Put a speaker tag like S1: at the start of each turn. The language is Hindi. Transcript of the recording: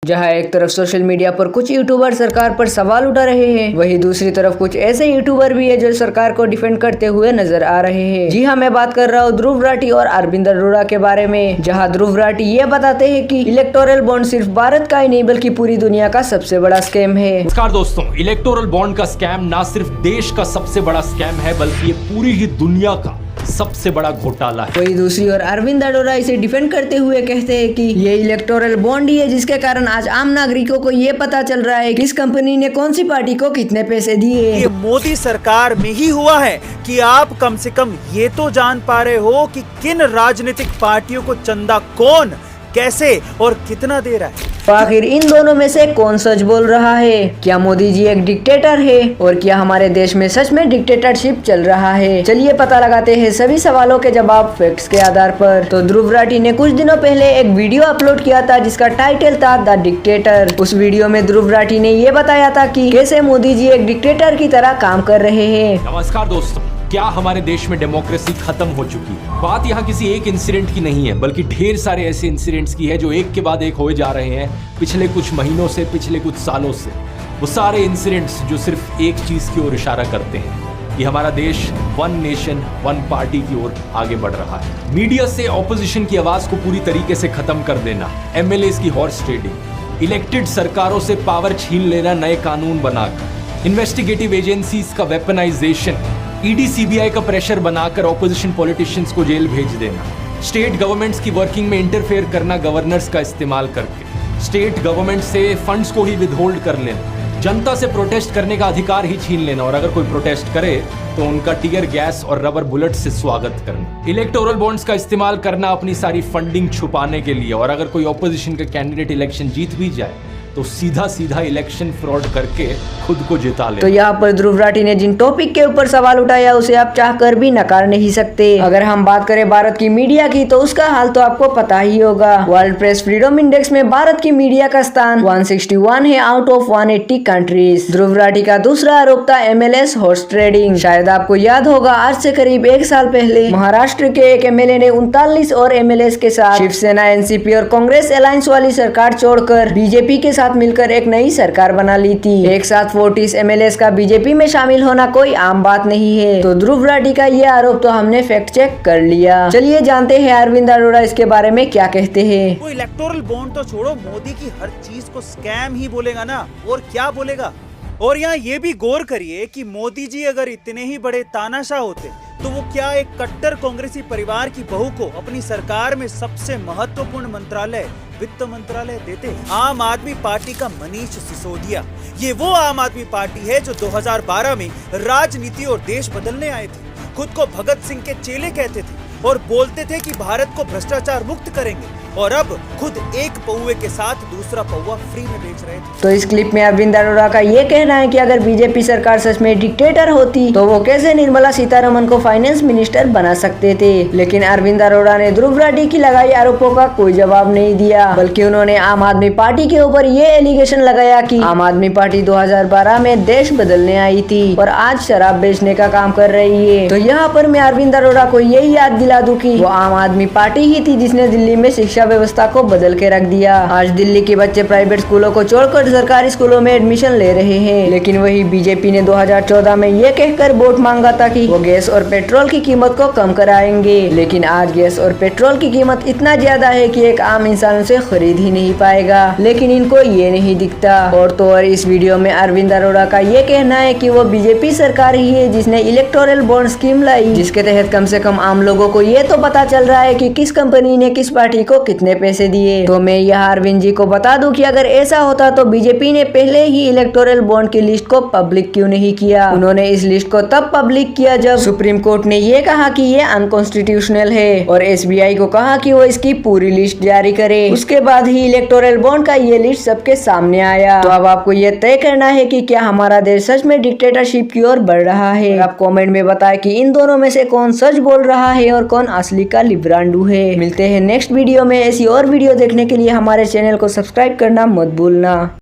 S1: जहां एक तरफ सोशल मीडिया पर कुछ यूट्यूबर सरकार पर सवाल उठा रहे हैं, वहीं दूसरी तरफ कुछ ऐसे यूट्यूबर भी है जो सरकार को डिफेंड करते हुए नजर आ रहे हैं। जी हां, मैं बात कर रहा हूं ध्रुव राठी और अरविंद अरोड़ा के बारे में। जहां ध्रुव राठी ये बताते हैं कि इलेक्टोरल बॉन्ड सिर्फ भारत का ही नहीं बल्कि पूरी दुनिया का सबसे बड़ा स्कैम है।
S2: नमस्कार दोस्तों, इलेक्टोरल बॉन्ड का स्कैम ना सिर्फ देश का सबसे बड़ा स्कैम है बल्कि ये पूरी ही दुनिया का सबसे बड़ा घोटाला है।
S1: वही दूसरी ओर अरविंद अरोड़ा इसे डिफेंड करते हुए कहते हैं कि ये इलेक्टोरल बॉन्ड ही है जिसके कारण आज आम नागरिकों को ये पता चल रहा है किस कंपनी ने कौन सी पार्टी को कितने पैसे दिए।
S3: ये मोदी सरकार में ही हुआ है कि आप कम से कम ये तो जान पा रहे हो कि किन राजनीतिक पार्टियों को चंदा कौन, कैसे और कितना दे रहा है।
S1: तो आखिर इन दोनों में से कौन सच बोल रहा है? क्या मोदी जी एक डिक्टेटर है और क्या हमारे देश में सच में डिक्टेटरशिप चल रहा है? चलिए पता लगाते हैं सभी सवालों के जवाब फैक्ट्स के आधार पर। तो ध्रुव राठी ने कुछ दिनों पहले एक वीडियो अपलोड किया था जिसका टाइटल था द डिक्टेटर। उस वीडियो में ध्रुव राठी ने ये बताया था कि कैसे मोदी जी एक डिक्टेटर की तरह काम कर रहे हैं।
S2: नमस्कार दोस्तों, क्या हमारे देश में डेमोक्रेसी खत्म हो चुकी है? बात यहाँ किसी एक इंसिडेंट की नहीं है बल्कि ढेर सारे ऐसे इंसिडेंट्स की है जो एक के बाद एक होए जा रहे हैं पिछले कुछ महीनों से, पिछले कुछ सालों से। वो सारे इंसिडेंट्स जो सिर्फ एक चीज की ओर इशारा करते हैं कि हमारा देश वन नेशन वन पार्टी की ओर आगे बढ़ रहा है। मीडिया से ऑपोजिशन की आवाज को पूरी तरीके से खत्म कर देना, एमएलएस की हॉर्स ट्रेडिंग, इलेक्टेड सरकारों से पावर छीन लेना नए कानून बनाकर, इन्वेस्टिगेटिव एजेंसीज का वेपनाइजेशन, ईडी सीबीआई का प्रेशर बनाकर ऑपोजिशन पॉलिटिशियंस को जेल भेज देना, स्टेट गवर्नमेंट्स की वर्किंग में इंटरफेयर करना गवर्नर्स का इस्तेमाल करके, स्टेट गवर्नमेंट से फंड्स को ही विदहोल्ड कर लेना, जनता से प्रोटेस्ट करने का अधिकार ही छीन लेना और अगर कोई प्रोटेस्ट करे तो उनका टीयर गैस और रबर बुलेट से स्वागत करना, इलेक्टोरल बॉन्ड्स का इस्तेमाल करना अपनी सारी फंडिंग छुपाने के लिए और अगर कोई ऑपोजिशन का कैंडिडेट इलेक्शन जीत भी जाए तो सीधा सीधा इलेक्शन फ्रॉड करके खुद को जिता ले।
S1: तो यहाँ पर ध्रुव राठी ने जिन टॉपिक के ऊपर सवाल उठाया उसे आप चाहकर भी नकार नहीं सकते। अगर हम बात करें भारत की मीडिया की तो उसका हाल तो आपको पता ही होगा। वर्ल्ड प्रेस फ्रीडम इंडेक्स में भारत की मीडिया का स्थान 161 है out of 180 countries. Dhruv Rathee का दूसरा आरोप था एमएलएस हॉर्स ट्रेडिंग। शायद आपको याद होगा आज से करीब एक साल पहले महाराष्ट्र के एक एमएलए ने 39 और एमएलएस के साथ शिवसेना, एनसीपी और कांग्रेस अलायंस वाली सरकार छोड़कर बीजेपी के साथ मिलकर एक नई सरकार बना ली थी। एक साथ 40 एमएलएस का बीजेपी में शामिल होना कोई आम बात नहीं है। तो ध्रुव राठी का ये आरोप तो हमने फैक्ट चेक कर लिया। चलिए जानते हैं अरविंद अरोड़ा इसके बारे में क्या कहते हैं।
S3: वो इलेक्टोरल बॉन्ड तो छोड़ो, मोदी की हर चीज को स्कैम ही बोलेगा ना, और क्या बोलेगा। और यहाँ ये भी गौर करिए कि मोदी जी अगर इतने ही बड़े तानाशाह होते तो वो क्या एक कट्टर कांग्रेसी परिवार की बहू को अपनी सरकार में सबसे महत्वपूर्ण मंत्रालय, वित्त मंत्रालय देते। आम आदमी पार्टी का मनीष सिसोदिया, ये वो आम आदमी पार्टी है जो 2012 में राजनीति और देश बदलने आए थे। खुद को भगत सिंह के चेले कहते थे और बोलते थे कि भारत को भ्रष्टाचार मुक्त करेंगे, और अब खुद एक पौवे के साथ दूसरा पौवा फ्री में बेच रहे थे।
S1: तो इस क्लिप में अरविंद अरोड़ा का ये कहना है कि अगर बीजेपी सरकार सच में डिक्टेटर होती तो वो कैसे निर्मला सीतारमण को फाइनेंस मिनिस्टर बना सकते थे। लेकिन अरविंद अरोड़ा ने ध्रुव राठी की लगाई आरोपों का कोई जवाब नहीं दिया, बल्कि उन्होंने आम आदमी पार्टी के ऊपर ये एलिगेशन लगाया कि आम आदमी पार्टी 2012 में देश बदलने आई थी और आज शराब बेचने का काम कर रही है। तो यहाँ पर मैं अरविंद अरोड़ा को यही याद दिला दूं कि वो आम आदमी पार्टी ही थी जिसने दिल्ली में शिक्षा व्यवस्था को बदल के रख दिया। आज दिल्ली के बच्चे प्राइवेट स्कूलों को छोड़कर सरकारी स्कूलों में एडमिशन ले रहे हैं। लेकिन वही बीजेपी ने 2014 में ये कहकर वोट मांगा था कि वो गैस और पेट्रोल की कीमत को कम कराएंगे। लेकिन आज गैस और पेट्रोल की कीमत इतना ज्यादा है कि एक आम इंसान उसे खरीद ही नहीं पाएगा। लेकिन इनको ये नहीं दिखता। और तो और इस वीडियो में अरविंद अरोड़ा का ये कहना है कि वो बीजेपी सरकार ही है जिसने इलेक्टोरल बॉन्ड स्कीम लाई, जिसके तहत कम से कम आम लोगों को ये तो पता चल रहा है कि किस कंपनी ने किस पार्टी को कितने पैसे दिए। तो मैं यहाँ अरविंद जी को बता दूं कि अगर ऐसा होता तो बीजेपी ने पहले ही इलेक्टोरल बॉन्ड की लिस्ट को पब्लिक क्यों नहीं किया। उन्होंने इस लिस्ट को तब पब्लिक किया जब सुप्रीम कोर्ट ने ये कहा कि ये अनकॉन्स्टिट्यूशनल है और एसबीआई को कहा कि वो इसकी पूरी लिस्ट जारी करे। उसके बाद ही इलेक्टोरल बॉन्ड का ये लिस्ट सबके सामने आया। तो अब आपको ये तय करना है कि क्या हमारा देश सच में डिक्टेटरशिप की ओर बढ़ रहा है। आप कॉमेंट में बताएं कि इन दोनों में से कौन सच बोल रहा है और कौन असली का लिब्रांडू है। मिलते हैं नेक्स्ट वीडियो में। ऐसी और वीडियो देखने के लिए हमारे चैनल को सब्सक्राइब करना मत भूलना।